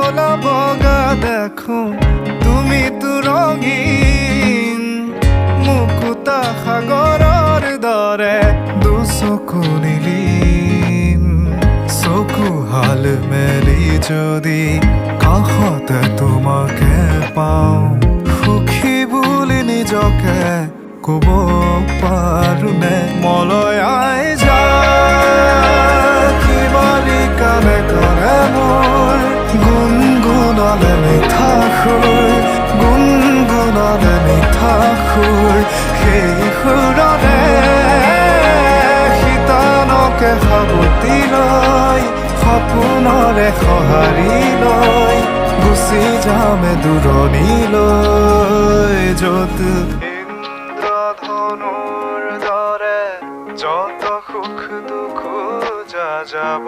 কলা বগা দেখো তুমি তো ৰঙীন মুকুতা সাগৰৰ দৰে দুচকু নীলিম চকু হাল মেলি যদি কাষতে তোমাকে পাওঁ সুখী বুলি নিজকে ক'ব পাৰোনে মলয় আই যায় কিবালি কানে কানে মোৰ গুণগুণালে মিঠা সুৰ গুণগুণালে মিঠা সুৰ সেই সুৰতে শীতানকে সাবতি লৈ সপোনৰে সঁহাৰি লৈ গুচি যামে দূৰণিলৈ য'ত ইন্দ্ৰধনুৰ দৰে যত সুখ দুখ যাব